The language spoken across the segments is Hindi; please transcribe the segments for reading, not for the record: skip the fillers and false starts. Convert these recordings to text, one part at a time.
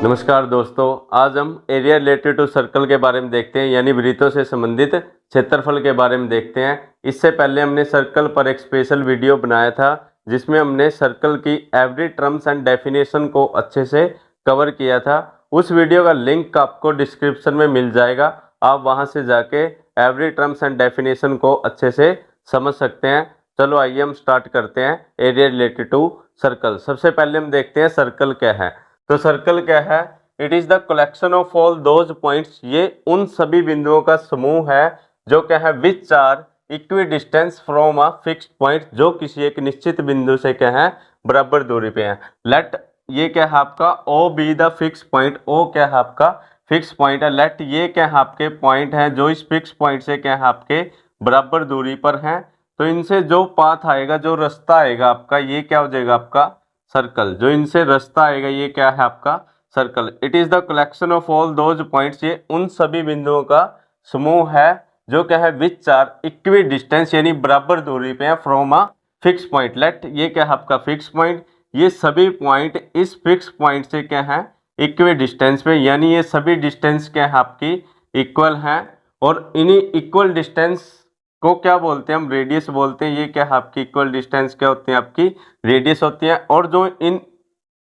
नमस्कार दोस्तों, आज हम एरिया रिलेटेड टू सर्कल के बारे में देखते हैं, यानी वृत्तों से संबंधित क्षेत्रफल के बारे में देखते हैं। इससे पहले हमने सर्कल पर एक स्पेशल वीडियो बनाया था जिसमें हमने सर्कल की एवरी टर्म्स एंड डेफिनेशन को अच्छे से कवर किया था। उस वीडियो का लिंक आपको डिस्क्रिप्शन में मिल जाएगा, आप वहां से जाके एवरी टर्म्स एंड डेफिनेशन को अच्छे से समझ सकते हैं। चलो आइए हम स्टार्ट करते हैं एरिया रिलेटेड टू सर्कल। सबसे पहले हम देखते हैं सर्कल क्या है। तो सर्कल क्या है? It is the collection of all those points, ये उन सभी बिंदुओं का समूह है जो क्या है which are equidistant from a fixed point, जो किसी एक निश्चित बिंदु से क्या है बराबर दूरी पे है। लेट ये क्या है आपका O be the fix point, O क्या है आपका फिक्स पॉइंट है। लेट ये क्या है आपके पॉइंट है जो इस फिक्स पॉइंट से क्या है आपके बराबर दूरी पर है। तो इनसे जो पाथ आएगा, जो रास्ता आएगा आपका, ये क्या हो जाएगा आपका सर्कल। जो इनसे रास्ता आएगा ये क्या है आपका circle. It is the collection of all those points, ये उन सभी बिंदुओं का समूह है जो क्या है विच आर इक्वी डिस्टेंस, यानी बराबर दूरी पे है from a fix point. Let ये क्या है आपका फिक्स पॉइंट, ये सभी पॉइंट इस फिक्स पॉइंट से क्या है इक्वी डिस्टेंस पे, यानी ये सभी डिस्टेंस क्या है आपकी इक्वल है। और इन्हीं इक्वल डिस्टेंस को क्या बोलते हैं हम, रेडियस बोलते हैं। ये क्या है आपकी इक्वल डिस्टेंस क्या होती है आपकी रेडियस होती है। और जो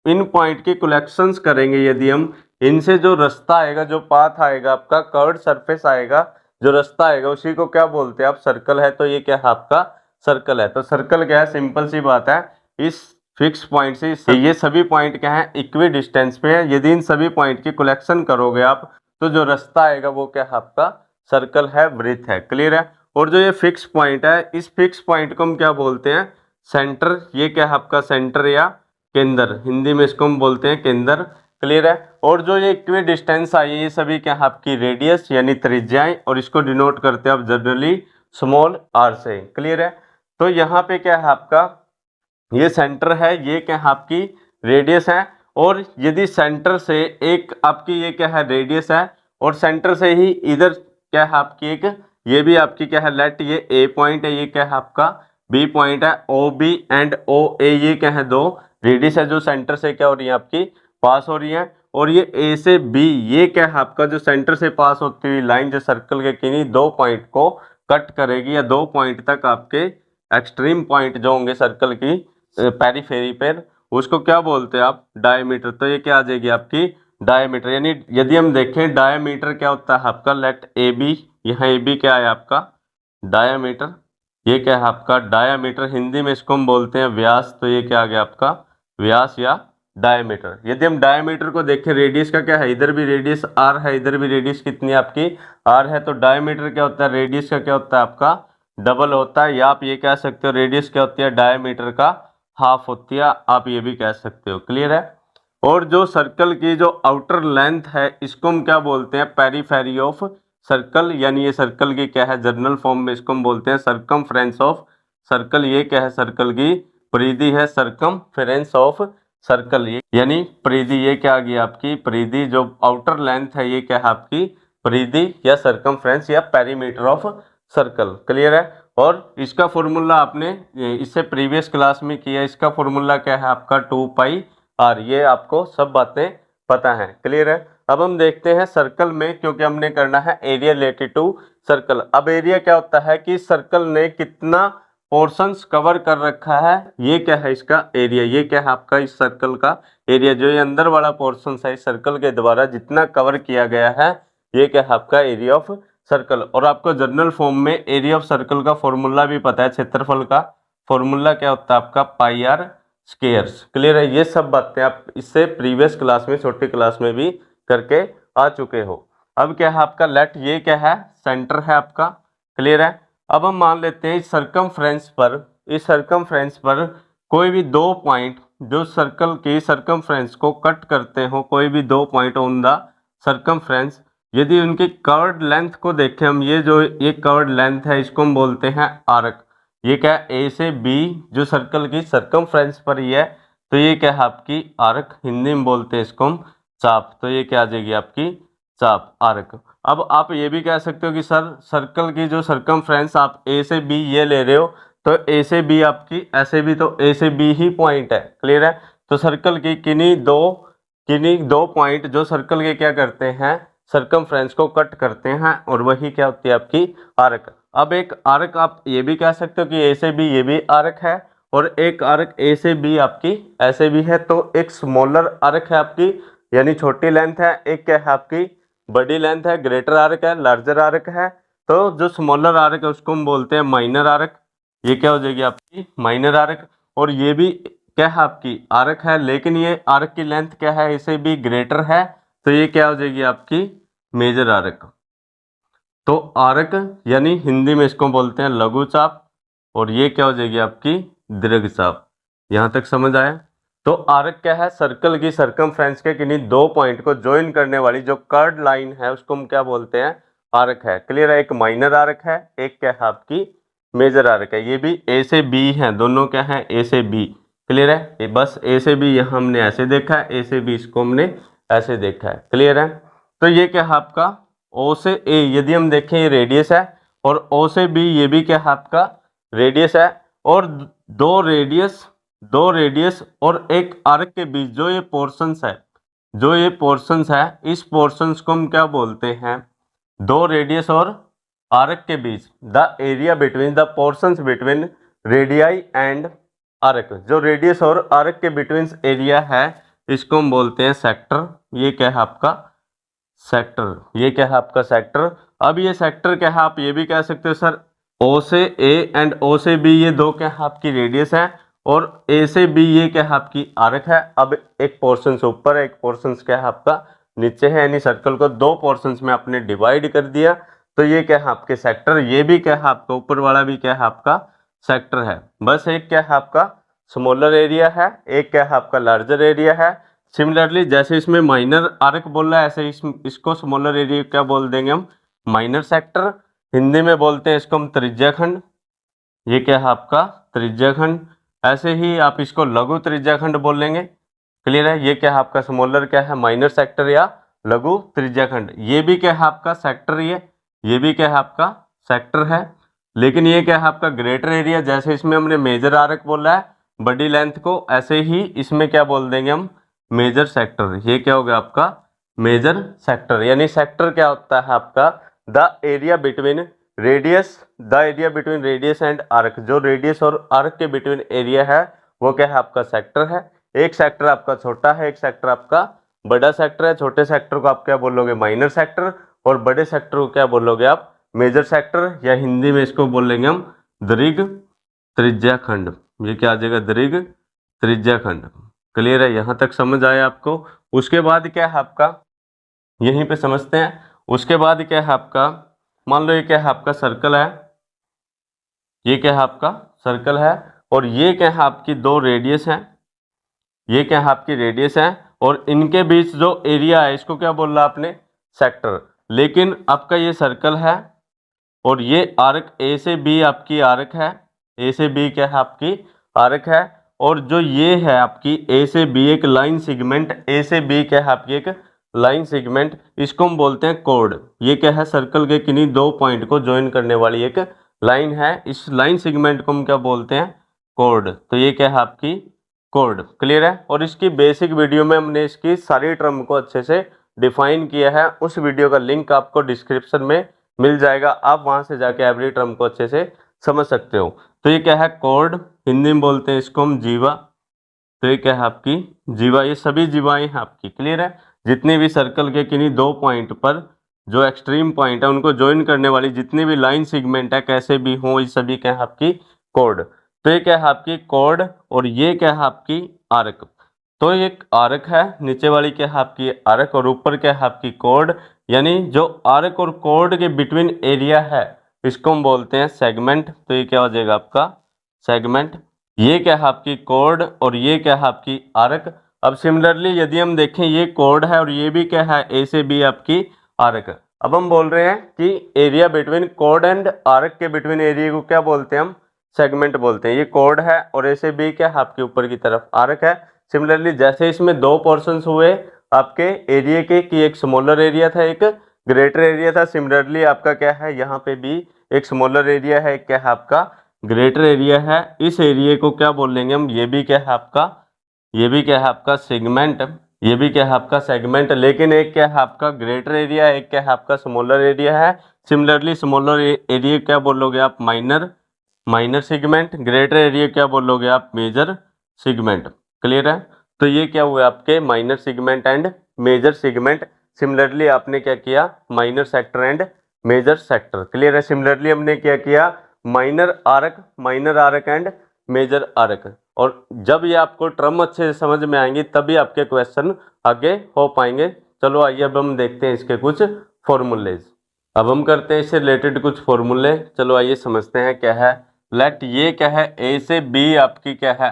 इन पॉइंट की कलेक्शंस करेंगे, यदि हम इनसे जो रास्ता आएगा, जो पाथ आएगा आपका कर्व्ड सरफेस आएगा, जो रास्ता आएगा उसी को क्या बोलते हैं आप सर्कल है। तो ये क्या है आपका सर्कल है। तो सर्कल क्या है, सिंपल सी बात है, इस फिक्स पॉइंट से ये सभी पॉइंट क्या है इक्वी डिस्टेंस पे है। यदि इन सभी पॉइंट की कलेक्शन करोगे आप तो जो रास्ता आएगा वो क्या है आपका सर्कल है, वृत्त है। क्लियर है। और जो ये फिक्स पॉइंट है, इस फिक्स पॉइंट को हम क्या बोलते हैं सेंटर। ये क्या है आपका सेंटर या केंद्र, हिंदी में इसको हम बोलते हैं केंद्र। क्लियर है। और जो ये इक्वी डिस्टेंस आई है ये सभी क्या है आपकी रेडियस यानी त्रिज्याएं, और इसको डिनोट करते हैं आप जनरली स्मॉल आर से। क्लियर है। तो यहाँ पे क्या है आपका ये सेंटर है, ये क्या है आपकी रेडियस है। और यदि सेंटर से एक आपकी ये क्या है रेडियस है, और सेंटर से ही इधर क्या है आपकी एक ये भी आपकी क्या है लेट ये ए पॉइंट है, ये क्या है आपका बी पॉइंट है। ओ बी एंड ओ ए ये क्या है दो रेडियस है जो सेंटर से क्या हो रही है आपकी पास हो रही है। और ये ए से बी ये क्या है आपका जो सेंटर से पास होती हुई लाइन जो सर्कल के किन्हीं दो पॉइंट को कट करेगी, या दो पॉइंट तक आपके एक्सट्रीम पॉइंट जो होंगे सर्कल की पेरीफेरी पर, उसको क्या बोलते हैं आप डायमीटर। तो ये क्या आ जाएगी आपकी डायमीटर। यानी यदि हम देखें डायमीटर क्या होता है आपका, लेट ए बी, यहाँ ए बी क्या है आपका डायमीटर। ये क्या है आपका डायमीटर, हिंदी में इसको हम बोलते हैं व्यास। तो ये क्या आ गया आपका व्यास या डायमीटर। यदि हम डायमीटर को देखें, रेडियस का क्या है, इधर भी रेडियस आर है, इधर भी रेडियस कितनी है आपकी आर है। तो डायमीटर क्या होता है, रेडियस का क्या होता है आपका डबल होता है। या आप ये कह सकते हो रेडियस क्या होती है डायमीटर का हाफ होती है, आप ये भी कह सकते हो। क्लियर है। और जो सर्कल की जो आउटर लेंथ है इसको हम क्या बोलते हैं पेरीफेरी ऑफ सर्कल, यानी ये सर्कल की क्या है जनरल फॉर्म में इसको हम बोलते हैं सरकमफ्रेंस ऑफ सर्कल। ये क्या है सर्कल की परिधि है, सरकमफ्रेंस ऑफ सर्कल। ये यानी परिधि, ये क्या आ गई आपकी परिधि। जो आउटर लेंथ है ये क्या है आपकी परिधि या सरकमफ्रेंस या पेरीमीटर ऑफ सर्कल। क्लियर है। और इसका फॉर्मूला आपने इससे प्रीवियस क्लास में किया, इसका फॉर्मूला क्या है आपका 2 पाई आर। ये आपको सब बातें पता है। क्लियर है। अब हम देखते हैं सर्कल में, क्योंकि हमने करना है एरिया रिलेटेड टू सर्कल। अब एरिया क्या होता है कि सर्कल ने कितना पोर्शंस कवर कर रखा है, ये क्या है इसका एरिया। ये क्या है आपका इस सर्कल का एरिया, जो ये अंदर वाला पोर्शन है इस सर्कल के द्वारा जितना कवर किया गया है, ये क्या है आपका एरिया ऑफ सर्कल। और आपको जनरल फॉर्म में एरिया ऑफ सर्कल का फॉर्मूला भी पता है, क्षेत्रफल का फॉर्मूला क्या होता है आपका पाई आर स्क्वायर्स। क्लियर है। ये सब बातें आप इससे प्रीवियस क्लास में छोटी क्लास में भी करके आ चुके हो। अब क्या है आपका लेट ये क्या है सेंटर है आपका। क्लियर है। अब हम मान लेते हैं इस सरकमफ्रेंस पर कोई भी दो पॉइंट जो सर्कल की सरकमफ्रेंस को कट करते हो, कोई भी दो पॉइंट ऑन द सरकमफ्रेंस, यदि उनकी कर्व्ड लेंथ को देखें हम, ये जो ये कर्व्ड लेंथ है इसको हम बोलते हैं आर्क। ये क्या है ए से बी जो सर्कल की सरकमफ्रेंस पर ही है, तो ये क्या है आपकी आर्क, हिंदी में बोलते हैं इसको हम चाप। तो ये क्या आ जाएगी आपकी चाप आर्क। अब आप ये भी कह सकते हो कि सर सर्कल की जो सरकमफ्रेंस आप ए से बी ये ले रहे हो, तो ए से बी आपकी ऐसे भी तो ए से बी ही पॉइंट है। क्लियर है। तो सर्कल की किन्हीं दो किन्हीं दो पॉइंट जो सर्कल के क्या करते हैं, सर्कमफ्रेंस को कट करते हैं, और वही क्या होती है आपकी आर्क। अब एक आर्क आप ये भी कह सकते हो कि ए से बी ये भी आर्क है, और एक आर्क ए से बी आपकी ऐसे भी है। तो एक स्मॉलर आर्क है आपकी यानी छोटी लेंथ है, एक क्या है आपकी बड़ी लेंथ है, ग्रेटर आर्क है, लार्जर आर्क है। तो जो स्मॉलर आर्क है उसको हम बोलते हैं माइनर आर्क, ये क्या हो जाएगी आपकी माइनर आर्क। और ये भी क्या है आपकी आर्क है, लेकिन ये आर्क की लेंथ क्या है, इसे भी ग्रेटर है, तो ये क्या हो जाएगी आपकी मेजर आर्क। तो आर्क यानी हिंदी में इसको बोलते हैं लघु चाप, और ये क्या हो जाएगी आपकी दीर्घ चाप। यहां तक समझ आया। तो आर्क क्या है, सर्कल की सर्कमफ्रेंस के किन्हीं दो पॉइंट को ज्वाइन करने वाली जो कर्ड लाइन है उसको हम क्या बोलते हैं, आर्क है। क्लियर है। एक माइनर आर्क है, एक क्या है आपकी मेजर आर्क है। ये भी ए से बी है, दोनों क्या है ए से बी। क्लियर है। ये बस ए से बी यहाँ हमने ऐसे देखा है, ए से बी इसको हमने ऐसे देखा है। क्लियर है। तो ये क्या है आपका ओ से ए, यदि हम देखें ये रेडियस है, और ओ से बी ये भी क्या है आपका रेडियस है। और दो रेडियस और एक आर्क के बीच जो ये पोर्शंस है, जो ये पोर्शंस है, इस पोर्शंस को हम क्या बोलते हैं, दो रेडियस और आर्क के बीच the area between the portions between radii and arc, जो रेडियस और आर्क के बिटवीन एरिया है इसको हम बोलते हैं सेक्टर। ये क्या है आपका सेक्टर, ये क्या है आपका सेक्टर। अब ये सेक्टर क्या है, आप ये भी कह सकते हो सर ओ से ए एंड ओ से बी ये दो क्या है आपकी रेडियस है, और ए से बी ये क्या है आपकी आर्क है। अब एक पोर्शन से ऊपर है, एक पोर्शन क्या है आपका नीचे है, यानी सर्कल को दो पोर्शंस में आपने डिवाइड कर दिया। तो ये क्या है आपके सेक्टर, ये भी क्या है आपका ऊपर वाला भी क्या है आपका सेक्टर है। बस एक क्या है आपका स्मॉलर एरिया है, एक क्या है आपका लार्जर एरिया है। सिमिलरली जैसे इसमें माइनर आर्क बोल रहा है, ऐसे इसको स्मॉलर एरिया क्या बोल देंगे हम, माइनर सेक्टर। हिंदी में बोलते हैं इसको हम त्रिज्या खंड। ये क्या है आपका त्रिज्या खंड। ऐसे ही आप इसको लघु त्रिज्या खंड बोलेंगे। क्लियर है। ये क्या है आपका स्मॉलर क्या है माइनर सेक्टर या लघु त्रिज्या खंड। ये भी क्या है आपका सेक्टर, ये भी क्या है आपका सेक्टर है। लेकिन ये क्या है आपका ग्रेटर एरिया, जैसे इसमें हमने मेजर आर्क बोला है बड़ी लेंथ को, ऐसे ही इसमें क्या बोल देंगे हम मेजर सेक्टर। ये क्या होगा आपका मेजर सेक्टर। यानी सेक्टर क्या होता है आपका the area between radius, the area between radius and arc, जो रेडियस और आर्क के बिटवीन एरिया है वो क्या है आपका सेक्टर है। एक सेक्टर आपका छोटा है, एक सेक्टर आपका बड़ा सेक्टर है। छोटे सेक्टर को आप क्या बोलोगे माइनर सेक्टर, और बड़े सेक्टर को क्या बोलोगे आप मेजर सेक्टर, या हिंदी में इसको बोलेंगे हम दीर्घ त्रिज्या खंड। ये क्या आ जाएगा दीर्घ त्रिज्या खंड। क्लियर है। यहां तक समझ आया आपको। उसके बाद क्या है आपका, यहीं पे समझते हैं। उसके बाद क्या है आपका, मान लो ये क्या है आपका सर्कल है, ये क्या है आपका सर्कल है, और ये क्या है आपकी दो रेडियस है, ये क्या है आपकी रेडियस है, और इनके बीच जो एरिया है इसको क्या बोल रहा आपने सेक्टर। लेकिन आपका ये सर्कल है, और ये आर्क ए से बी आपकी आर्क है, ए से बी क्या है आपकी आर्क है। और जो ये है आपकी ए से बी एक लाइन सेगमेंट, ए से बी क्या है आपकी एक लाइन सेगमेंट, इसको हम बोलते हैं कोड। ये क्या है सर्कल के किन्हीं दो पॉइंट को ज्वाइन करने वाली एक लाइन है, इस लाइन सेगमेंट को हम क्या बोलते हैं कोड। तो ये क्या है आपकी कोड। क्लियर है। और इसकी बेसिक वीडियो में हमने इसकी सारी टर्म को अच्छे से डिफाइन किया है, उस वीडियो का लिंक आपको डिस्क्रिप्शन में मिल जाएगा, आप वहां से जाके एवरी टर्म को अच्छे से समझ सकते हो। तो ये क्या है कोड, हिंदी में बोलते हैं इसको हम जीवा। तो ये क्या है आपकी जीवा, ये सभी जीवाएं हैं आपकी। क्लियर है। जितनी भी सर्कल के किन्हीं दो पॉइंट पर जो एक्सट्रीम पॉइंट है उनको ज्वाइन करने वाली जितनी भी लाइन सेगमेंट है कैसे भी हो, ये सभी क्या है आपकी कोड। तो ये क्या है आपकी कोड, और ये क्या है आपकी आर्क। तो ये आर्क है, नीचे वाली क्या है आपकी आर्क, और ऊपर क्या है आपकी कोड। यानी जो आर्क और कोड के बिटवीन एरिया है इसको हम बोलते हैं सेगमेंट। तो ये क्या हो जाएगा आपका सेगमेंट। ये क्या है आपकी कोड, और ये क्या है आपकी आर्क। अब सिमिलरली यदि हम देखें ये कोड है और ये भी क्या है ए से बी आपकी आर्क। अब हम बोल रहे हैं कि area between code and arc के बिटवीन एरिया को क्या बोलते हैं हम सेगमेंट बोलते हैं। ये कोड है और ए से बी क्या है आपके ऊपर की तरफ आर्क है। सिमिलरली जैसे इसमें दो पोर्शंस हुए आपके एरिया के, कि एक स्मॉलर एरिया था एक ग्रेटर एरिया था, सिमिलरली आपका क्या है यहाँ पे भी एक स्मॉलर एरिया है, एक क्या है आपका ग्रेटर एरिया है। इस एरिया को क्या बोलेंगे हम, ये भी क्या है आपका, ये भी क्या है आपका सेगमेंट, ये भी क्या है आपका सेगमेंट, लेकिन एक क्या है आपका ग्रेटर एरिया, एक क्या है आपका स्मॉलर एरिया है। सिमिलरली स्मॉलर एरिया क्या बोलोगे आप, माइनर सेगमेंट, ग्रेटर एरिया क्या बोलोगे आप, मेजर सेगमेंट। क्लियर है। तो ये क्या हुआ आपके minor segment and major segment. Similarly आपने क्या किया, minor sector and major sector. Clear है। सिमिलरली हमने क्या किया, minor arc and major arc. और जब ये आपको टर्म अच्छे से समझ में आएंगी तभी आपके क्वेश्चन आगे हो पाएंगे। चलो आइए अब हम देखते हैं इसके कुछ फॉर्मूलेज। अब हम करते हैं इससे रिलेटेड कुछ फॉर्मूले। चलो आइए समझते हैं क्या है। लेट ये क्या है, ए से बी आपकी क्या है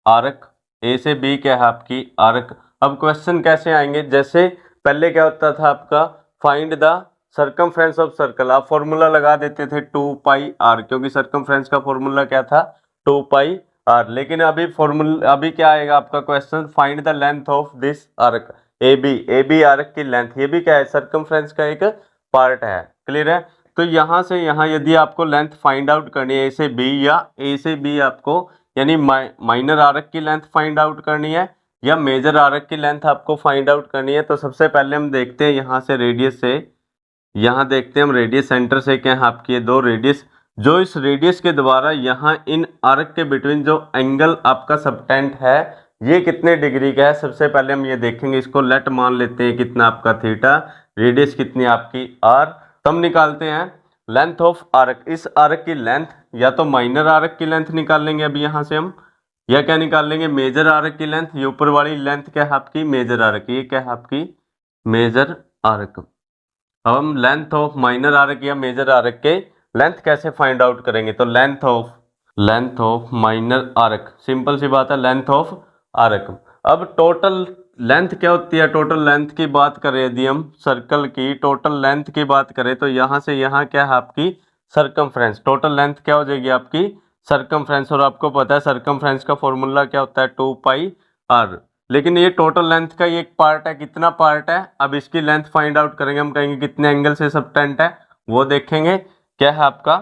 आर्क, ए से बी क्या है आपकी आर्क। अब क्वेश्चन कैसे आएंगे, जैसे पहले क्या होता था आपका, find the circumference of circle. आप फॉर्मूला लगा देते थे 2πr, क्योंकि सर्कमफ्रेंस का फॉर्मूला क्या था, 2πr। लेकिन अभी क्या आएगा आपका question, find the length of this arc A B arc की लेंथ। ये भी क्या है, सर्कमफ्रेंस का एक पार्ट है। क्लियर है। तो यहाँ से यहाँ यदि आपको लेंथ फाइंड आउट करनी है ए से बी, या ए से बी आपको यानी माइनर आर्क की लेंथ फाइंड आउट करनी है या मेजर आर्क की लेंथ आपको फाइंड आउट करनी है, तो सबसे पहले हम देखते हैं यहाँ से रेडियस से, यहाँ देखते हैं हम रेडियस सेंटर से क्या है आपकी ये दो रेडियस, जो इस रेडियस के द्वारा यहाँ इन आर्क के बिटवीन जो एंगल आपका सबटेंड है ये कितने डिग्री का है। सबसे पहले हम ये देखेंगे, इसको लेट मान लेते हैं कितना आपका थीटा, रेडियस कितनी आपकी आर। तो हम निकालते हैं लेंथ ऑफ आर्क। इस आर्क की लेंथ या तो माइनर आर्क की लेंथ निकाल लेंगे अभी यहाँ से हम, या क्या निकाल लेंगे, मेजर आर्क की लेंथ। ये ऊपर वाली लेंथ क्या है आपकी मेजर आर्क, ये क्या है आपकी मेजर आर्क। अब हम लेंथ ऑफ माइनर आर्क या मेजर आर्क के लेंथ कैसे फाइंड आउट करेंगे, तो length of minor arc, simple सी बात है, लेंथ ऑफ आर्क। अब टोटल लेंथ क्या होती है, टोटल लेंथ की बात करें यदि हम सर्कल की टोटल लेंथ की बात करें तो यहाँ से यहाँ क्या है आपकी सर्कमफ्रेंस। टोटल लेंथ क्या हो जाएगी आपकी सर्कमफ्रेंस। और आपको पता है सर्कमफ्रेंस का फॉर्मूला क्या होता है, 2πr। लेकिन ये टोटल लेंथ का ये एक पार्ट है, कितना पार्ट है। अब इसकी लेंथ फाइंड आउट करेंगे, हम कहेंगे कितने एंगल से सबटेंड है, वो देखेंगे क्या है आपका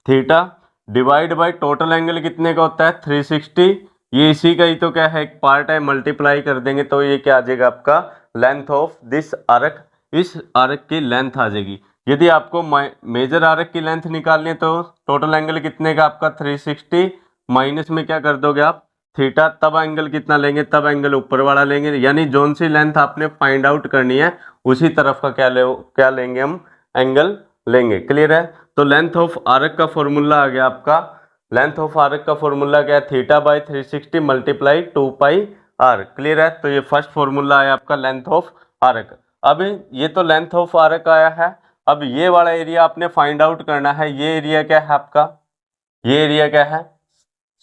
theta divide by total angle कितने का होता है 360। ये इसी का ही तो क्या है एक पार्ट है, मल्टीप्लाई कर देंगे तो ये क्या आ जाएगा आपका लेंथ ऑफ दिस आर्क। इस आर्क की लेंथ आ जाएगी। यदि आपको मेजर आर्क की लेंथ निकालनी है तो टोटल एंगल कितने का आपका 360, माइनस में क्या कर दोगे आप थीटा, तब एंगल कितना लेंगे, तब एंगल ऊपर वाला लेंगे। यानी जोन सी लेंथ आपने फाइंड आउट करनी है उसी तरफ का क्या लेंगे हम एंगल लेंगे। क्लियर है। तो लेंथ ऑफ आर्क का फॉर्मूला आ गया आपका, लेंथ ऑफ आर्क का फॉर्मूला क्या है, theta by 360 multiply 2πr। Clear है। तो ये फर्स्ट फॉर्मूला है आपका लेंथ ऑफ आर्क। अब ये तो लेंथ ऑफ आर्क आया है। अब ये वाला एरिया आपने फाइंड आउट करना है। ये एरिया क्या है आपका, ये एरिया क्या है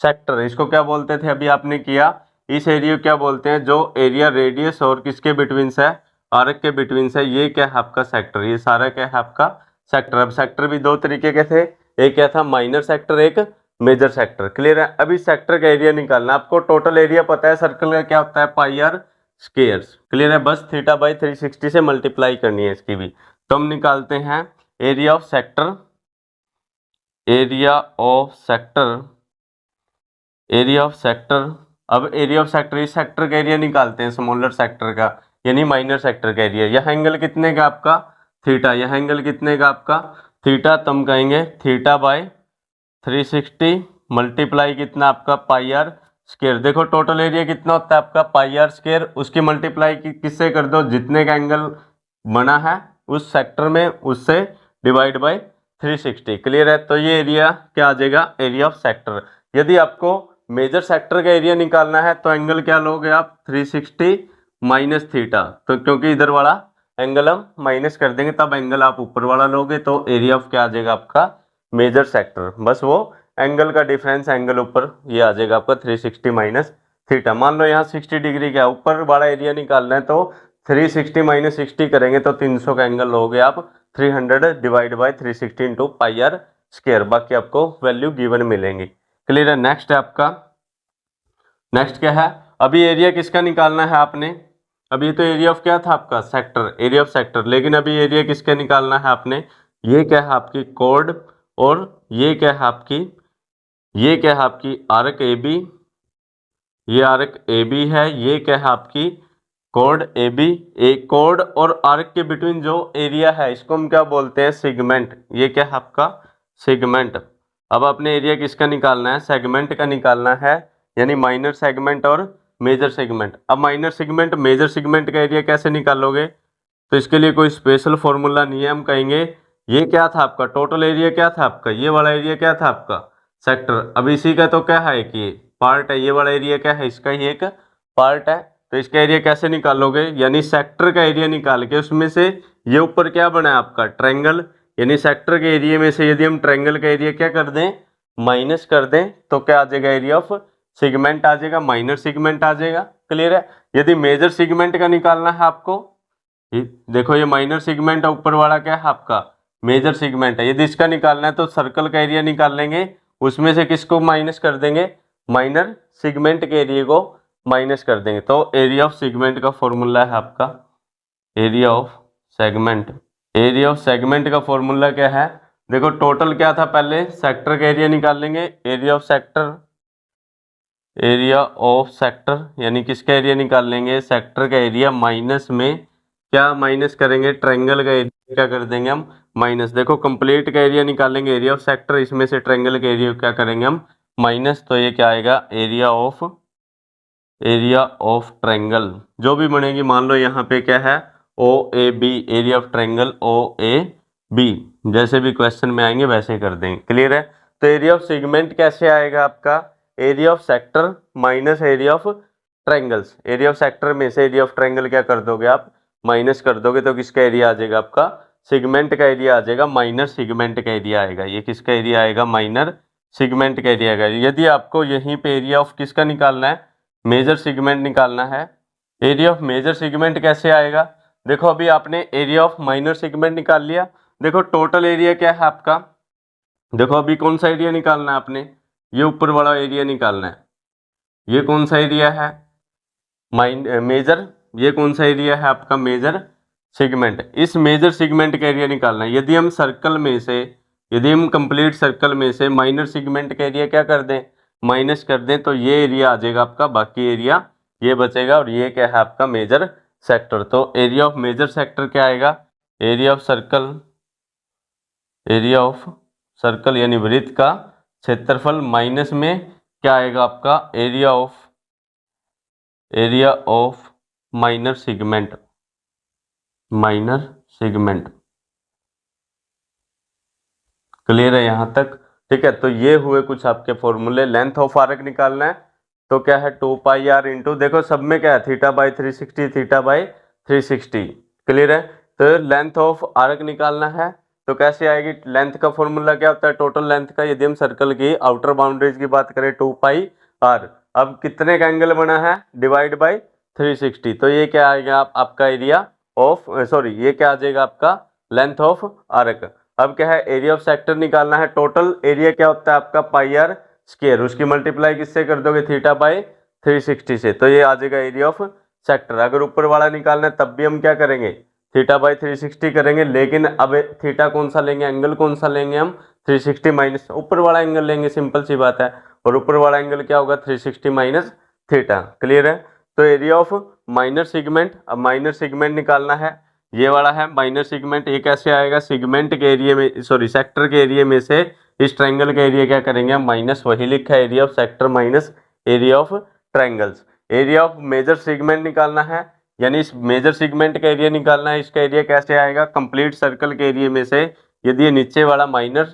सेक्टर। इसको क्या बोलते थे अभी आपने किया, इस एरिया क्या बोलते हैं, जो एरिया रेडियस और किसके बिटवीन से है, आर्क के बिटवीन से, ये क्या है आपका सेक्टर। ये सारा क्या है आपका सेक्टर। अब सेक्टर भी दो तरीके के थे, एक क्या था माइनर सेक्टर, एक मेजर सेक्टर। क्लियर है। अभी सेक्टर का एरिया निकालना, आपको टोटल एरिया पता है सर्कल का क्या होता है πr स्क्वायर्स। क्लियर है। बस थीटा बाई 360 से मल्टीप्लाई करनी है इसकी भी। तो हम निकालते हैं area of sector, area of sector, area of sector. अब एरिया ऑफ सेक्टर, इस सेक्टर का एरिया निकालते हैं स्मॉलर सेक्टर का यानी माइनर सेक्टर का एरिया। यह एंगल कितने का आपका थीटा, यह एंगल कितने का आपका थीटा, तो हम कहेंगे थीटा बाय 360 मल्टीप्लाई कितना आपका πr स्क्वायर। देखो टोटल एरिया कितना होता है आपका πr स्क्वायर, उसकी मल्टीप्लाई किससे कर दो, जितने का एंगल बना है उस सेक्टर में उससे डिवाइड बाय 360। क्लियर है। तो ये एरिया क्या आ जाएगा, एरिया ऑफ सेक्टर। यदि आपको मेजर सेक्टर का एरिया निकालना है तो एंगल क्या लोगे आप 360 माइनस थीटा, तो क्योंकि इधर वाला एंगल हम माइनस कर देंगे तब एंगल आप ऊपर वाला लोगे, तो एरिया ऑफ क्या आ जाएगा आपका मेजर सेक्टर। बस वो एंगल का डिफरेंस एंगल ऊपर ये आ जाएगा आपका 360 माइनस थीटा। मान लो यहाँ 60 डिग्री का ऊपर वाला एरिया निकालना है तो 360 माइनस 60 करेंगे तो 300 का एंगल लोगे आप 300 divide by 360 into πr square. बाकी आपको वैल्यू गिवन मिलेंगी। क्लियर है। नेक्स्ट है आपका, नेक्स्ट क्या है, अभी एरिया किसका निकालना है आपने, अभी तो एरिया ऑफ क्या था आपका सेक्टर, एरिया ऑफ सेक्टर। लेकिन अभी एरिया किसका निकालना है आपने, ये क्या है आपकी कोड और ये क्या है आपकी, ये क्या है आपकी आर्क ए बी, ये आर्क ए बी है, ये क्या है आपकी कोड ए बी, एक कोड और आर्क के बिटवीन जो एरिया है इसको हम क्या बोलते हैं, सेगमेंट। ये क्या है आपका, सेगमेंट। अब आपने एरिया किसका निकालना है, सेगमेंट का निकालना है, यानी माइनर सेगमेंट और मेजर सेगमेंट। अब माइनर सेगमेंट मेजर सेगमेंट का एरिया कैसे निकालोगे, तो इसके लिए कोई स्पेशल फॉर्मूला नहीं है। हम कहेंगे ये क्या था आपका, टोटल एरिया क्या था आपका, ये वाला एरिया क्या था आपका, सेक्टर। अब इसी का तो क्या है कि ये पार्ट है, ये वाला एरिया क्या है, इसका ही एक पार्ट है। तो इसका एरिया कैसे निकालोगे, यानी सेक्टर का एरिया निकाल के उसमें से ये ऊपर क्या बना है आपका, ट्रायंगल। यानी सेक्टर के एरिया में से यदि हम ट्रायंगल का एरिया क्या कर दें, माइनस कर दें, तो क्या आ जाएगा, एरिया ऑफ सेगमेंट आ जाएगा, माइनर सेगमेंट आ जाएगा। क्लियर है। यदि मेजर सेगमेंट का निकालना है आपको, देखो ये माइनर सेगमेंट है, ऊपर वाला क्या है आपका मेजर सेगमेंट है। यदि इसका निकालना है तो सर्कल का एरिया निकाल लेंगे, उसमें से किसको माइनस कर देंगे, माइनर सेगमेंट के एरिया को माइनस कर देंगे। तो एरिया ऑफ सेगमेंट का फॉर्मूला है आपका area of segment. Area of segment का फॉर्मूला क्या है, देखो टोटल क्या था, पहले सेक्टर का एरिया निकाल लेंगे, area of sector, area of sector यानी किसका एरिया निकाल लेंगे, सेक्टर का एरिया, माइनस में क्या माइनस करेंगे, ट्रायंगल का एरिया क्या कर देंगे हम माइनस। देखो कंप्लीट का एरिया निकालेंगे एरिया ऑफ सेक्टर, इसमें से ट्रायंगल का एरिया क्या करेंगे हम माइनस। तो ये क्या आएगा, एरिया ऑफ ट्रायंगल जो भी बनेगी, मान लो यहाँ पे क्या है O A B, area of triangle O A B, जैसे भी क्वेश्चन में आएंगे वैसे कर देंगे। क्लियर है। तो एरिया ऑफ सेगमेंट कैसे आएगा आपका, area of sector minus area of triangles. Area of sector में से एरिया ऑफ ट्रायंगल क्या कर दोगे आप, माइनस कर दोगे, तो किसका एरिया आ जाएगा आपका, सेगमेंट का एरिया आ जाएगा, माइनर सेगमेंट का एरिया आएगा। ये किसका एरिया आएगा, माइनर सेगमेंट का एरिया आएगा। यदि आपको यहीं पे एरिया ऑफ किसका निकालना है, मेजर सेगमेंट निकालना है, एरिया ऑफ मेजर सेगमेंट कैसे आएगा, देखो अभी आपने एरिया ऑफ माइनर सेगमेंट निकाल लिया। देखो टोटल एरिया क्या है आपका, देखो अभी कौन सा एरिया निकालना है आपने, ये ऊपर वाला एरिया निकालना है। ये कौन सा एरिया है, मेजर। ये कौन सा एरिया है आपका, मेजर सेगमेंट। इस मेजर सेगमेंट का एरिया निकालना है। यदि हम सर्कल में से, यदि हम कंप्लीट सर्कल में से माइनर सेगमेंट का एरिया क्या कर दें, माइनस कर दें, तो ये एरिया आ जाएगा आपका, बाकी एरिया ये बचेगा, और ये क्या है आपका मेजर सेक्टर। तो एरिया ऑफ मेजर सेक्टर क्या आएगा, area of circle, area of circle यानी वृत्त का क्षेत्रफल, माइनस में क्या आएगा आपका, area of minor segment, minor segment. Clear है यहाँ तक, ठीक है। तो ये हुए कुछ आपके फॉर्मूले। लेंथ ऑफ आर्क निकालना है तो क्या है 2 पाई आर इंटू, देखो सब में क्या है theta by 360, theta by 360। Clear है। तो लेंथ ऑफ आर्क निकालना है तो कैसे आएगी, लेंथ का फॉर्मूला क्या होता है, टोटल लेंथ का। यदि हम सर्कल की आउटर बाउंड्रीज की बात करें 2 पाई आर, अब कितने का एंगल बना है, डिवाइड बाई 360। तो ये क्या आएगा आपका एरिया ऑफ, सॉरी ये क्या आ जाएगा आपका लेंथ ऑफ आर्क। अब क्या है, एरिया ऑफ सेक्टर निकालना है। टोटल एरिया क्या होता है आपका पाई आर स्क्वायर, उसकी मल्टीप्लाई किससे कर दोगे, थीटा बाई 360 से। तो ये आ जाएगा एरिया ऑफ सेक्टर। अगर ऊपर वाला निकालना है तब भी हम क्या करेंगे, थीटा बाई 360 करेंगे, लेकिन अब थीटा कौन सा लेंगे, एंगल कौन सा लेंगे हम, 360 माइनस ऊपर वाला एंगल लेंगे, सिंपल सी बात है। और ऊपर वाला एंगल क्या होगा, 360 माइनस थीटा। क्लियर है। तो एरिया ऑफ माइनर सेगमेंट, अब माइनर सेगमेंट निकालना है, ये वाला है माइनर सेगमेंट। ये कैसे आएगा, सेगमेंट के एरिया में, सॉरी सेक्टर के एरिया में से इस ट्रायंगल का एरिया क्या करेंगे हम माइनस, वही लिखा है area of sector minus area of triangles. Area of major segment निकालना है, यानी इस मेजर सेगमेंट का एरिया निकालना है। इसका एरिया कैसे आएगा, कंप्लीट सर्कल के एरिया में से यदि ये नीचे वाला माइनर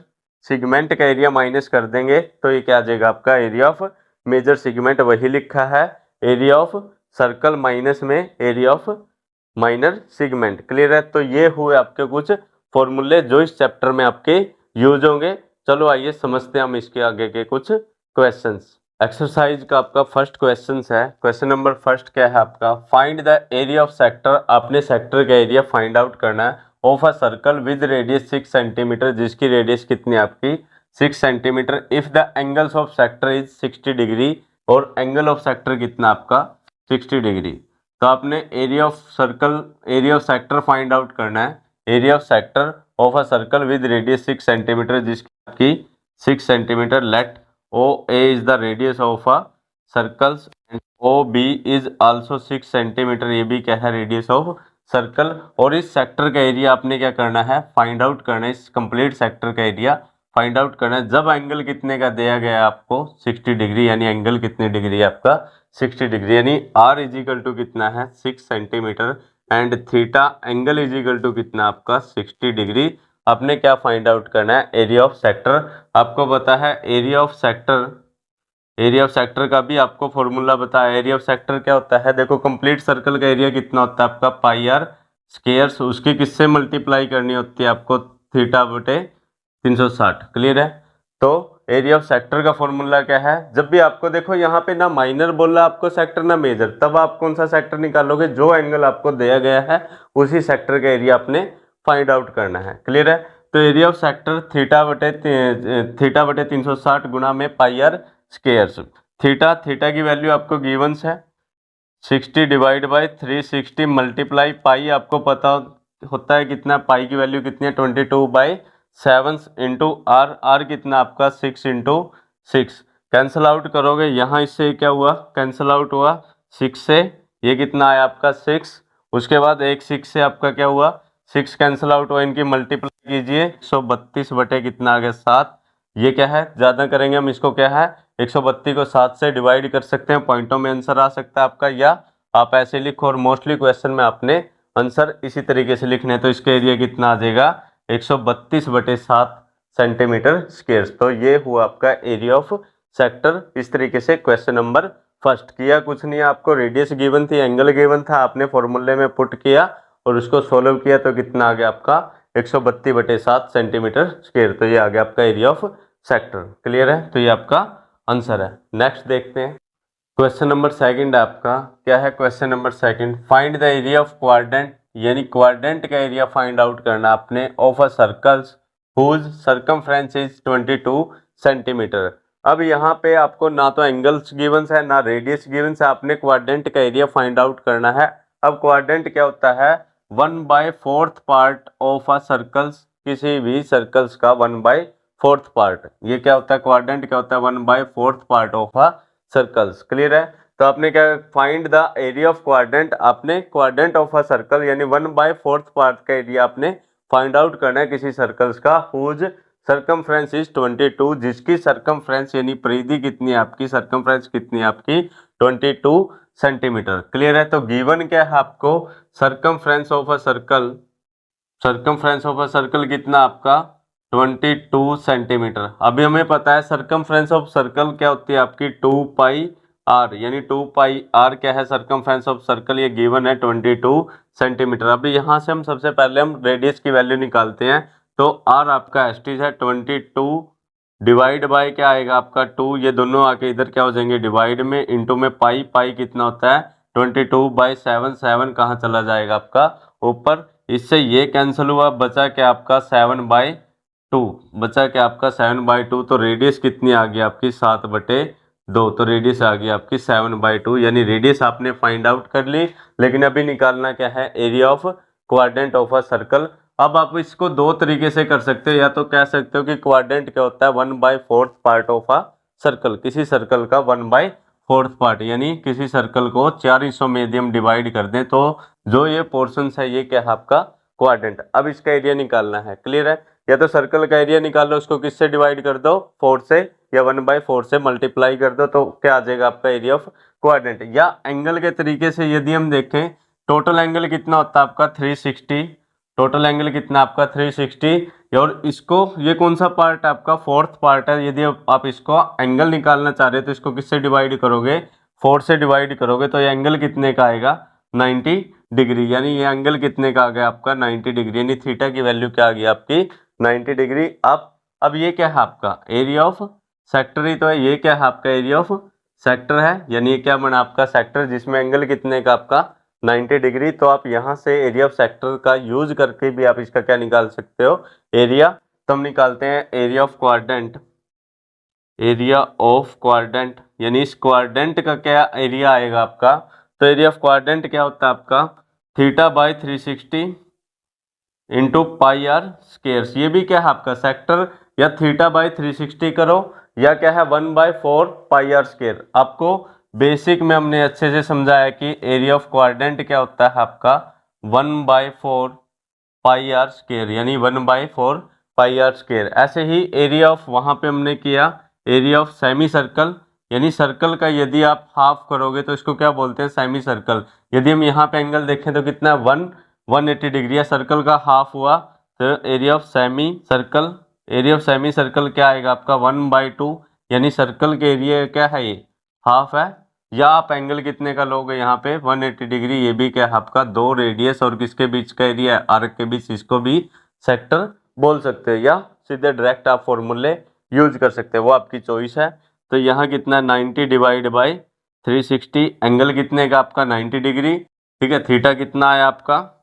सेगमेंट का एरिया माइनस कर देंगे तो ये क्या आ जाएगा आपका एरिया ऑफ मेजर सेगमेंट, वही लिखा है एरिया ऑफ सर्कल माइनस में area of minor segment. Clear है। तो ये हुए आपके कुछ फॉर्मूले जो इस चैप्टर में आपके यूज होंगे। चलो आइए समझते हैं हम इसके आगे के कुछ क्वेश्चंस। एक्सरसाइज का आपका फर्स्ट क्वेश्चन है, क्वेश्चन नंबर फर्स्ट क्या है आपका, find the area of sector. आपने सेक्टर का एरिया फाइंड आउट करना है of a circle with radius 6 centimetre, जिसकी रेडियस कितनी आपकी 6 centimetre. If the angles of sector is 60 degree, और एंगल ऑफ सेक्टर कितना आपका 60 डिग्री। तो आपने area of circle, area of sector find out करना है, area of sector of a circle with radius 6 centimetre, जिसकी आपकी 6 centimetre. Let O A is the radius of a circles, O B is also 6 centimetre, ये भी क्या है रेडियस ऑफ सर्कल। और इस सेक्टर का एरिया आपने क्या करना है, फाइंड आउट करना है। इस कंप्लीट सेक्टर का एरिया फाइंड आउट करना है। जब एंगल कितने का दिया गया है आपको 60 डिग्री, यानी एंगल कितनी डिग्री है आपका 60 डिग्री, यानी आर इजिकल टू कितना है 6 centimetre and theta angle is equal to कितना आपका 60 डिग्री। आपने क्या फाइंड आउट करना है, एरिया ऑफ सेक्टर। आपको पता है area of sector, area of sector का भी आपको फॉर्मूला बताया। एरिया ऑफ सेक्टर क्या होता है, देखो कंप्लीट सर्कल का एरिया कितना होता है आपका पाई आर स्क्वायर, उसकी किससे मल्टीप्लाई करनी होती है आपको थीटा बटे 360। क्लियर है। तो एरिया ऑफ सेक्टर का फॉर्मूला क्या है, जब भी आपको देखो यहाँ पे ना माइनर बोला आपको सेक्टर ना मेजर, तब आप कौन सा सेक्टर निकालोगे, जो एंगल आपको दिया गया है उसी सेक्टर का एरिया आपने फाइंड आउट करना है। क्लियर है। तो एरिया ऑफ सेक्टर थीटा बटे 360 गुना में पाई आर स्क्वायर। थीटा की वैल्यू आपको गिवंस है 60 डिवाइड बाई 360 मल्टीप्लाई पाई, आपको पता होता है कितना, पाई की वैल्यू कितनी है 22/7 इंटू आर कितना आपका 6 इंटू 6। कैंसल आउट करोगे यहाँ, इससे क्या हुआ कैंसल आउट हुआ 6 से, ये कितना आया आपका 6। उसके बाद एक 6 से आपका क्या हुआ 6 कैंसल आउट हुआ, इनकी मल्टीप्लाई कीजिए 132 बटे कितना आ गया 7। ये क्या है, ज़्यादा करेंगे हम इसको क्या है 132 को 7 से डिवाइड कर सकते हैं, पॉइंटों में आंसर आ सकता है आपका, या आप ऐसे लिखो। और मोस्टली क्वेश्चन में आपने आंसर इसी तरीके से लिखने हैं। तो इसका एरिया कितना आ जाएगा 132 बटे 7 सेंटीमीटर स्क्वायर। तो ये हुआ आपका एरिया ऑफ सेक्टर। इस तरीके से क्वेश्चन नंबर फर्स्ट किया, कुछ नहीं आपको रेडियस गिवन थी, एंगल गिवन था, आपने फॉर्मूले में पुट किया और उसको सोल्व किया तो कितना आ गया आपका 132 बटे 7 सेंटीमीटर स्क्वायर। तो ये आ गया आपका एरिया ऑफ सेक्टर। क्लियर है। तो ये आपका आंसर है। नेक्स्ट देखते हैं क्वेश्चन नंबर सेकंड आपका क्या है। Question number second, find the area of quadrant, यानी क्वाड्रेंट का एरिया फाइंड आउट करना आपने of a circles whose circumference is 22 centimetre. अब यहाँ पे आपको ना तो एंगल्स गिवंस है ना रेडियस गिवंस है, आपने क्वाड्रेंट का एरिया फाइंड आउट करना है। अब क्वाड्रेंट क्या होता है 1/4 पार्ट ऑफ अ सर्कल्स, किसी भी सर्कल्स का 1/4 पार्ट। ये क्या होता है क्वाड्रेंट क्या होता है 1/4 part of a circles. Clear है। तो आपने क्या find the area of quadrant, आपने क्वाड्रेंट ऑफ अ सर्कल यानी 1/4 पार्ट का एरिया आपने फाइंड आउट करना है किसी सर्कल्स का हुज सर्कमफ्रेंस इज 22, जिसकी सर्कमफ्रेंस यानी परिधि कितनी है आपकी, सर्कमफ्रेंस कितनी है आपकी 22 सेंटीमीटर। क्लियर है। तो गिवन क्या है आपको circumference of a circle, circumference of a circle कितना आपका 22 सेंटीमीटर। अभी हमें पता है सर्कमफ्रेंस ऑफ सर्कल क्या होती है आपकी 2 पाई आर, यानी 2 पाई आर क्या है सर्कमफ्रेंस ऑफ सर्कल, ये गिवन है 22 सेंटीमीटर। अभी यहाँ से हम सबसे पहले हम रेडियस की वैल्यू निकालते हैं। तो आर आपका एस्टीज है 22 डिवाइड बाय क्या आएगा आपका 2, ये दोनों आके इधर क्या हो जाएंगे डिवाइड में, इंटू में पाई, पाई कितना होता है 22/7, 7 कहाँ चला जाएगा आपका ऊपर, इससे ये कैंसिल हुआ, बचा क्या आपका 7/2, बचा क्या आपका 7/2। तो रेडियस कितनी आ गई आपकी 7/2, तो रेडियस आ गई आपकी 7/2, यानी रेडियस आपने फाइंड आउट कर ली। लेकिन अभी निकालना क्या है area of quadrant of a circle. अब आप इसको दो तरीके से कर सकते हो, या तो कह सकते हो कि क्वाड्रेंट क्या होता है 1/4 पार्ट ऑफ अ सर्कल, किसी सर्कल का 1/4 पार्ट, यानी किसी सर्कल को 4 हिस्सों में यदि हम डिवाइड कर दें तो जो ये पोर्शन है ये क्या है आपका क्वाड्रेंट। अब इसका एरिया निकालना है। क्लियर है। या तो सर्कल का एरिया निकालो, उसको किससे डिवाइड कर दो 4 से, या 1/4 से मल्टीप्लाई कर दो, तो क्या आ जाएगा आपका एरिया ऑफ क्वाड्रेंट। या एंगल के तरीके से यदि हम देखें, टोटल एंगल कितना होता है आपका 360, टोटल एंगल कितना आपका 360, और इसको ये कौन सा पार्ट है आपका फोर्थ पार्ट है। यदि आप इसको एंगल निकालना चाह रहे हो तो इसको किससे डिवाइड करोगे 4 से डिवाइड करोगे, तो ये एंगल कितने का आएगा 90 डिग्री, यानी ये एंगल कितने का आ गया आपका 90 डिग्री, यानी थीटा की वैल्यू क्या आ गई आपकी 90 डिग्री। अब ये क्या है आपका एरिया ऑफ सेक्टर ही तो है, ये क्या है आपका एरिया ऑफ सेक्टर है, यानी ये क्या बना आपका सेक्टर जिसमें एंगल कितने का आपका 90 डिग्री। तो आप यहाँ से एरिया ऑफ सेक्टर का यूज करके भी आप इसका क्या निकाल सकते हो एरिया। तो हम निकालते हैं area of quadrant, area of quadrant, यानी इस क्वाड्रेंट का क्या एरिया आएगा आपका। तो एरिया ऑफ क्वाड्रेंट क्या होता है आपका θ/360 इंटू पाई आर स्क्वायर। ये भी क्या है आपका सेक्टर, या θ/360 करो, या क्या है 1/4 पाई आर स्क्वायर। आपको बेसिक में हमने अच्छे से समझाया कि एरिया ऑफ क्वाड्रेंट क्या होता है आपका 1/4 पाई आर स्क्वायर, यानी 1/4 पाई आर स्क्वायर। ऐसे ही एरिया ऑफ वहाँ पे हमने किया एरिया ऑफ सेमी सर्कल, यानी सर्कल का यदि आप हाफ करोगे तो इसको क्या बोलते हैं, सेमी सर्कल। यदि हम यहाँ पे एंगल देखें तो कितना है 180 डिग्री है, सर्कल का हाफ हुआ तो area of semi circle, area of semi circle क्या आएगा आपका 1/2, यानी सर्कल के एरिया क्या है ये हाफ है। या आप एंगल कितने का लोगे यहाँ पे 180 डिग्री, ये भी क्या है आपका 2 रेडियस और किसके बीच का एरिया है आर्क के बीच, इसको भी सेक्टर बोल सकते हैं या सीधे डायरेक्ट आप फॉर्मूले यूज कर सकते हैं, वो आपकी चॉइस है। तो यहाँ कितना 90 डिवाइड बाई 360, एंगल कितने का आपका 90 डिग्री, ठीक है। थीटा कितना आया आपका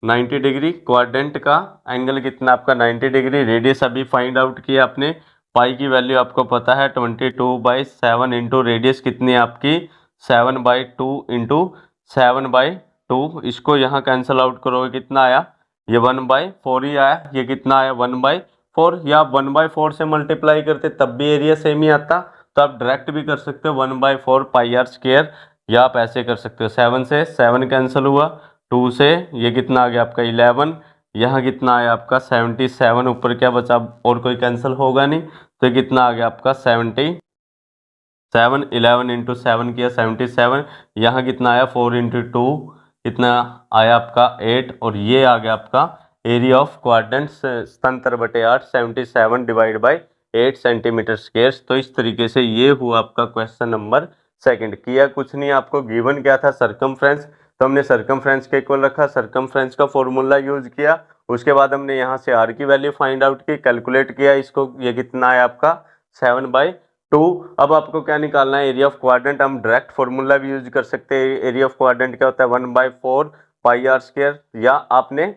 90 डिग्री, क्वाड्रेंट का एंगल कितना आपका 90 डिग्री, रेडियस अभी फाइंड आउट किया आपने, पाई की वैल्यू आपको पता है 22/7 इंटू रेडियस कितनी है आपकी 7/2 इंटू 7/2, इसको यहाँ कैंसिल आउट करोगे कितना आया, ये 1/4 ही आया, ये कितना आया 1/4, या 1/4 से मल्टीप्लाई करते तब भी एरिया सेम ही आता, तो आप डायरेक्ट भी कर सकते हो 1/4 पाई आर स्क्वायर, या आप ऐसे कर सकते हो 7 से 7 कैंसिल हुआ, 2 से ये कितना आ गया आपका 11, यहाँ कितना आया आपका 77, ऊपर क्या बचा और कोई कैंसिल होगा नहीं, तो कितना आ गया आपका 77, 11 इंटू 7 किया 77, यहाँ कितना आया 4 इंटू 2 कितना आया आपका 8, और ये आ गया आपका एरिया ऑफ क्वाड्रेंट सतंतर बटे 8 77 डिवाइड बाई 8 सेंटीमीटर स्क्वायर। तो इस तरीके से ये हुआ आपका क्वेश्चन नंबर सेकंड। किया कुछ नहीं, आपको गिवन क्या था सरकमफ्रेंस, तो हमने सरकमफ्रेंस के इक्वल रखा, सरकमफ्रेंस का फॉर्मूला यूज किया, उसके बाद हमने यहाँ से आर की वैल्यू फाइंड आउट की, कैलकुलेट किया इसको, ये कितना है आपका 7/2। अब आपको क्या निकालना है एरिया ऑफ क्वाड्रेंट, हम डायरेक्ट फॉर्मूला भी यूज कर सकते हैं, एरिया ऑफ क्वाड्रेंट क्या होता है 1/4 पाई आर स्क्वायर, या आपने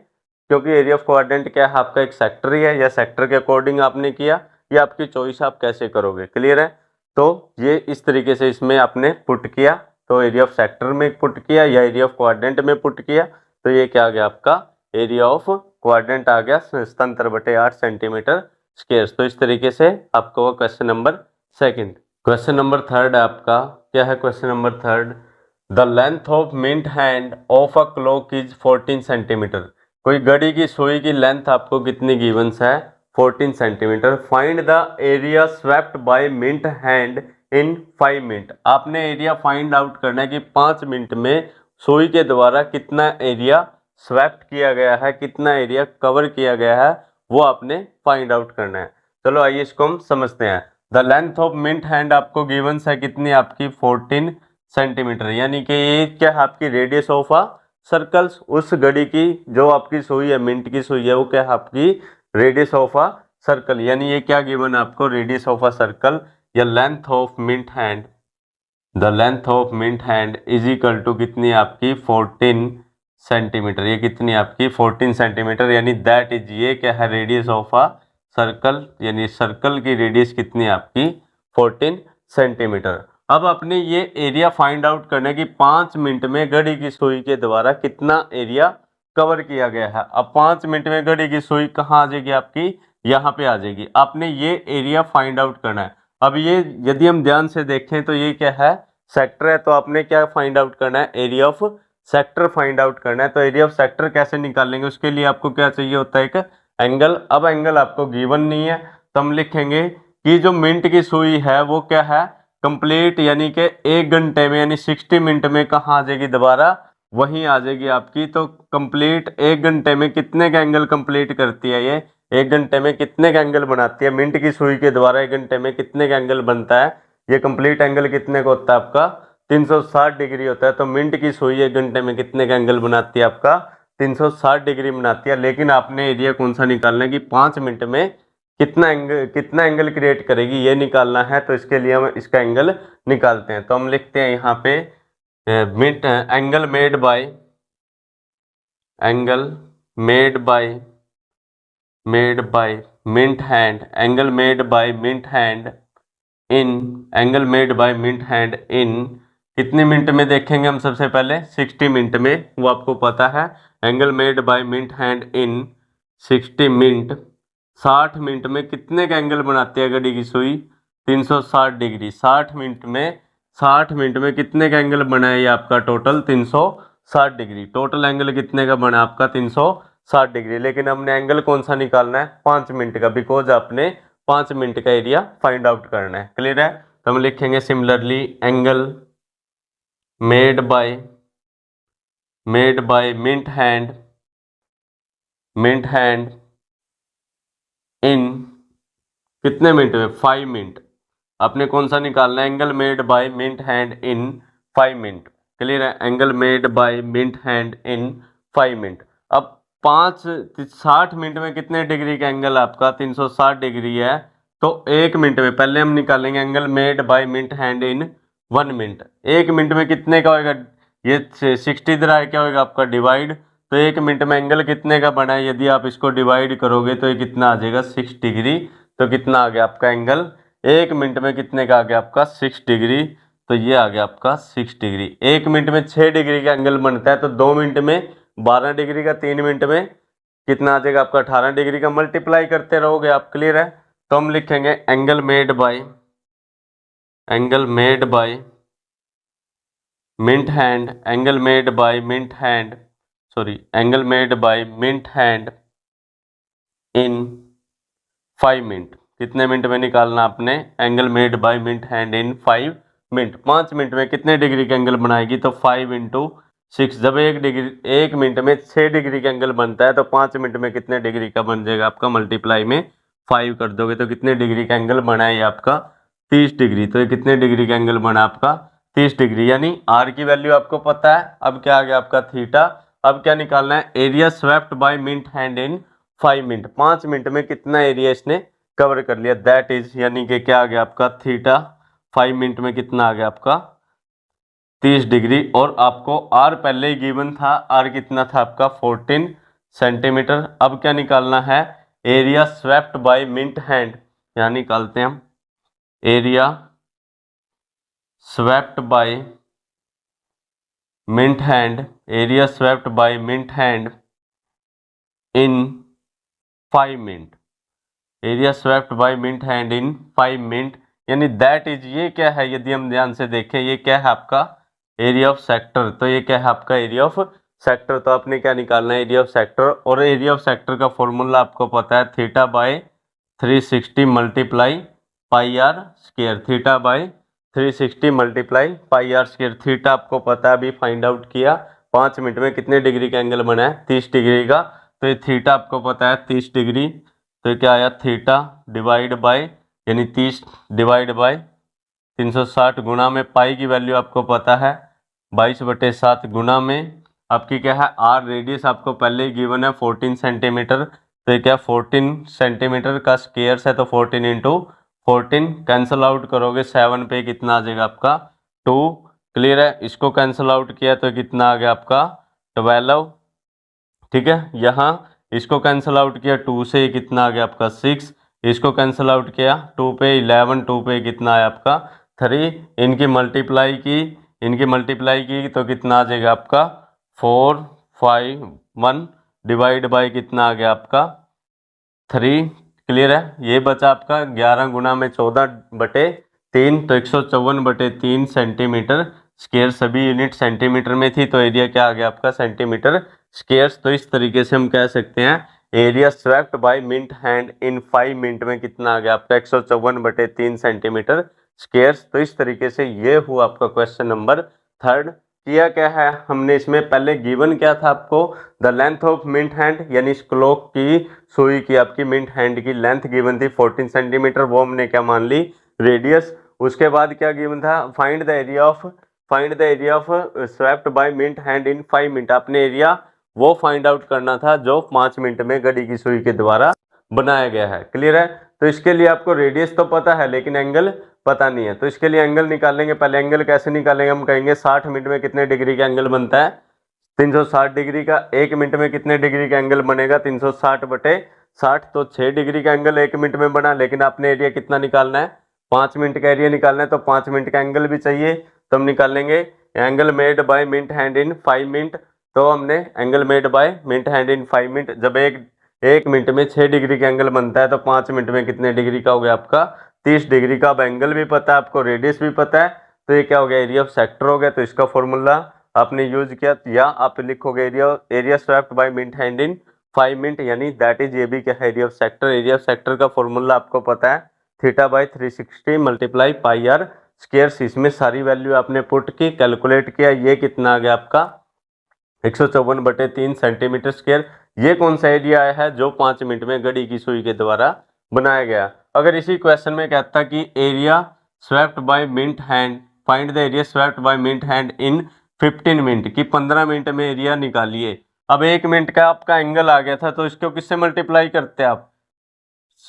क्योंकि एरिया ऑफ क्वाड्रेंट क्या है आपका एक सेक्टर ही है, या सेक्टर के अकॉर्डिंग आपने किया, ये आपकी चॉइस, आप कैसे करोगे, क्लियर है। तो ये इस तरीके से इसमें आपने पुट किया, तो एरिया ऑफ सेक्टर में पुट किया या एरिया ऑफ क्वाड्रेंट में पुट किया, तो ये क्या आ गया आपका एरिया ऑफ क्वाड्रेंट आ गया 77/8 सेंटीमीटर स्क्वायर। तो इस तरीके से आपका वो question number second. Question number third है आपका, क्या है question number third, the length of minute hand of a clock is 14 centimetre. कोई घड़ी की सुई की लेंथ आपको कितनी गिवंस है 14 centimetre. Find the area swept by minute hand in 5 minute. आपने एरिया फाइंड आउट करना है कि 5 मिनट में सुई के द्वारा कितना एरिया स्वेप्ट किया गया है, कितना एरिया कवर किया गया है, वो आपने फाइंड आउट करना है। चलो आइए इसको हम समझते हैं। The length of minute hand आपको गिवंस है कितनी आपकी 14 सेंटीमीटर, यानी कि ये क्या है आपकी रेडियस ऑफ अ सर्कल्स, उस घड़ी की जो आपकी सुई है मिंट की सुई है वो क्या है आपकी रेडियस ऑफ अ सर्कल, यानी ये क्या गिवन है आपको रेडियस ऑफ अ सर्कल, या length of minute hand, the length of minute hand is equal to कितनी आपकी 14 सेंटीमीटर, ये कितनी आपकी 14 सेंटीमीटर, यानी दैट इज ये क्या है रेडियस ऑफ अ सर्कल, यानी सर्कल की रेडियस कितनी आपकी 14 सेंटीमीटर। अब आपने ये एरिया फाइंड आउट करना है कि 5 मिनट में घड़ी की सुई के द्वारा कितना एरिया कवर किया गया है। अब 5 मिनट में घड़ी की सुई कहाँ आ जाएगी आपकी, यहाँ पे आ जाएगी। आपने ये एरिया फाइंड आउट करना है। अब ये यदि हम ध्यान से देखें तो ये क्या है सेक्टर है, तो आपने क्या फाइंड आउट करना है area of sector find out करना है। तो एरिया ऑफ सेक्टर कैसे निकालेंगे, उसके लिए आपको क्या चाहिए होता है एक एंगल। अब एंगल आपको गिवन नहीं है तो हम लिखेंगे कि जो मिनट की सुई है वो क्या है कंप्लीट, यानी कि 1 घंटे में यानी 60 मिनट में कहाँ आ जाएगी दोबारा वहीं आ जाएगी आपकी। तो कंप्लीट 1 घंटे में कितने का एंगल कंप्लीट करती है ये, 1 घंटे में कितने का एंगल बनाती है मिनट की सुई के द्वारा 1 घंटे में कितने का एंगल बनता है, ये कंप्लीट एंगल कितने का होता है आपका 360 डिग्री होता है। तो मिनट की सुई 1 घंटे में कितने का एंगल बनाती है आपका 360 डिग्री बनाती है। लेकिन आपने एरिया कौन सा निकालना है कि 5 मिनट में कितना एंगल क्रिएट करेगी ये निकालना है। तो इसके लिए हम इसका एंगल निकालते हैं। तो हम लिखते हैं यहाँ पे angle made by minute hand, angle made by minute hand in कितने मिनट में देखेंगे हम सबसे पहले 60 मिनट में, वो आपको पता है। Angle made by minute hand in 60 minute, 60 minute में कितने का एंगल बनाती है घड़ी की सुई 360 डिग्री। 60 मिनट में 60 मिनट में कितने का एंगल बना है ये आपका टोटल 360 डिग्री। टोटल एंगल कितने का बना आपका 360 डिग्री। लेकिन हमने एंगल कौन सा निकालना है 5 मिनट का, बिकॉज आपने 5 मिनट का एरिया फाइंड आउट करना है। क्लियर है? तो हम लिखेंगे similarly angle made by minute hand in कितने मिनट में 5 मिनट। आपने कौन सा निकालना है angle made by minute hand in 5 minute. Clear है? Angle made by minute hand in 5 minute. अब 60 मिनट में कितने डिग्री का एंगल आपका 360 डिग्री है। तो 1 मिनट में पहले हम निकालेंगे angle made by minute hand in 1 minute. 1 minute में कितने का होगा ये 60 द्वारा क्या होगा आपका डिवाइड। तो 1 मिनट में एंगल कितने का बना है, यदि आप इसको डिवाइड करोगे तो ये कितना आ जाएगा 6 डिग्री। तो कितना आ गया आपका एंगल 1 मिनट में कितने का आ गया आपका 6 डिग्री। तो ये आ गया आपका 6 डिग्री। 1 मिनट में 6 डिग्री का एंगल बनता है, तो 2 मिनट में 12 डिग्री का, 3 मिनट में कितना आ जाएगा आपका 18 डिग्री का। मल्टीप्लाई करते रहोगे आप। क्लियर है? तो हम लिखेंगे angle made by minute hand angle made by minute hand in 5 minute. कितने मिनट में निकालना आपने angle made by minute hand in 5 minute. 5 minute में कितने डिग्री का एंगल बनाएगी, तो 5 इंटू 6। जब 1 मिनट में 6 डिग्री का एंगल बनता है, तो 5 मिनट में कितने डिग्री का बन जाएगा आपका, मल्टीप्लाई में 5 कर दोगे तो कितने डिग्री का एंगल बना है ये आपका 30 डिग्री। तो ये कितने डिग्री का एंगल बना आपका 30 डिग्री। यानी आर की वैल्यू आपको पता है। अब क्या आ गया आपका थीटा। अब क्या निकालना है, area swept by minute hand in 5 minute. 5 minute में कितना एरिया इसने कवर कर लिया, दैट इज, यानी कि क्या आ गया आपका थीटा 5 मिनट में कितना आ गया आपका 30 डिग्री। और आपको आर पहले ही गिवन था, आर कितना था आपका 14 सेंटीमीटर। अब क्या निकालना है, area swept by minute hand, यहाँ निकालते हैं हम area swept by minute hand in 5 minute. Area swept by minute hand in 5 minute, यानी दैट इज, ये क्या है, यदि हम ध्यान से देखें ये क्या है आपका एरिया ऑफ सेक्टर। तो ये क्या है आपका एरिया ऑफ सेक्टर। तो आपने क्या निकालना है एरिया ऑफ सेक्टर। और एरिया ऑफ सेक्टर का फॉर्मूला आपको पता है, theta by 360 multiply pi r square. Theta by 360 multiply pi r square. Theta आपको पता है, अभी फाइंड आउट किया। 5 मिनट में कितने डिग्री का एंगल बना है 30 डिग्री का। तो ये थीटा आपको पता है 30 डिग्री। तो क्या आया थीटा डिवाइड बाय, यानी 30 डिवाइड बाय 360 गुणा में पाई की वैल्यू आपको पता है 22/7 गुणा में आपकी क्या है आर रेडियस आपको पहले ही गिवन है 14 सेंटीमीटर। तो ये क्या 14 सेंटीमीटर का स्क्वायर है, तो 14 इंटू 14 कैंसल आउट करोगे 7 पे कितना आ जाएगा आपका 2। क्लियर है? इसको कैंसल आउट किया तो कितना आ गया आपका 12। ठीक है, यहाँ इसको कैंसिल आउट किया 2 से कितना आ गया आपका 6। इसको कैंसिल आउट किया 2 पे 11, 2 पे कितना आया आपका 3। इनकी मल्टीप्लाई की तो कितना आ जाएगा आपका 4 5 1 डिवाइड बाय कितना आ गया आपका 3। क्लियर है? ये बचा आपका 11 गुना में 14/3, तो 154/3 सेंटीमीटर स्क्वायर। सभी यूनिट सेंटीमीटर में थी, तो एरिया क्या आ गया आपका सेंटीमीटर स्क्वायर। तो इस तरीके से हम कह सकते हैं area swept by minute hand in 5 minute में कितना आ गया आपका 154/3 सेंटीमीटर स्क्वायर। तो इस तरीके से ये हुआ आपका क्वेश्चन नंबर 3। किया क्या है हमने इसमें, पहले गिवन क्या था आपको, the length of minute hand, यानी इस क्लॉक की सुई की आपकी मिंट हैंड की लेंथ गिवन थी 14 सेंटीमीटर, वो हमने क्या मान ली रेडियस। उसके बाद क्या गिवन था, find the area of swept by minute hand in 5 minute. आपने एरिया वो फाइंड आउट करना था जो 5 मिनट में घड़ी की सुई के द्वारा बनाया गया है। क्लियर है? तो इसके लिए आपको रेडियस तो पता है लेकिन एंगल पता नहीं है। तो इसके लिए एंगल निकालेंगे। पहले एंगल कैसे निकालेंगे, हम कहेंगे 60 मिनट में कितने डिग्री का एंगल बनता है 360 डिग्री का। 1 मिनट में कितने डिग्री का एंगल बनेगा 360/60। तो 6 डिग्री का एंगल 1 मिनट में बना, लेकिन आपने एरिया कितना निकालना है 5 मिनट का एरिया निकालना है, तो 5 मिनट का एंगल भी चाहिए। तो हम निकालेंगे angle made by minute hand in 5 minute. तो हमने angle made by minute hand in 5 minute, जब एक मिनट में 6 डिग्री का एंगल बनता है, तो 5 मिनट में कितने डिग्री का हो गया आपका 30 डिग्री का। अब एंगल भी पता है आपको, रेडियस भी पता है, तो ये क्या हो गया, एरिया ऑफ सेक्टर हो गया। तो इसका फॉर्मूला आपने यूज किया, या आप लिखोगे area swept by minute hand in 5 minute, यानी दैट इज ये भी क्या है, area of sector. Area of sector का फॉर्मूला आपको पता है, theta by 360 multiply pi r square. इसमें सारी वैल्यू आपने पुट की, कैलकुलेट किया, ये कितना आ गया आपका 154/3 सेंटीमीटर स्क्वायर। ये कौन सा एरिया आया है, जो 5 मिनट में घड़ी की सुई के द्वारा बनाया गया। अगर इसी क्वेश्चन में कहता कि area swept by minute hand, find the area swept by minute hand in 15 minute, की 15 मिनट में एरिया निकालिए। अब 1 मिनट का आपका एंगल आ गया था, तो इसको किससे मल्टीप्लाई करते आप,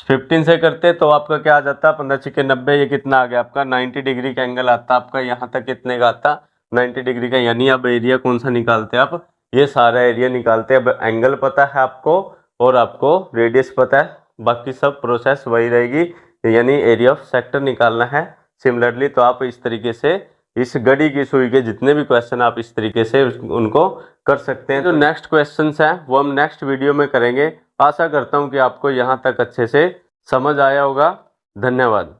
15 से करते, तो आपका क्या आ जाता, 15×6 = 90, ये कितना आ गया आपका 90 डिग्री का एंगल आता आपका, यहाँ तक कितने का आता 90 डिग्री का। यानी अब एरिया कौन सा निकालते हैं आप, ये सारा एरिया निकालते हैं। अब एंगल पता है आपको और आपको रेडियस पता है, बाकी सब प्रोसेस वही रहेगी, यानी एरिया ऑफ सेक्टर निकालना है सिमिलरली। तो आप इस तरीके से इस घड़ी की सुई के जितने भी क्वेश्चन आप इस तरीके से उनको कर सकते हैं। जो नेक्स्ट क्वेश्चन है वो हम नेक्स्ट वीडियो में करेंगे। आशा करता हूँ कि आपको यहाँ तक अच्छे से समझ आया होगा। धन्यवाद।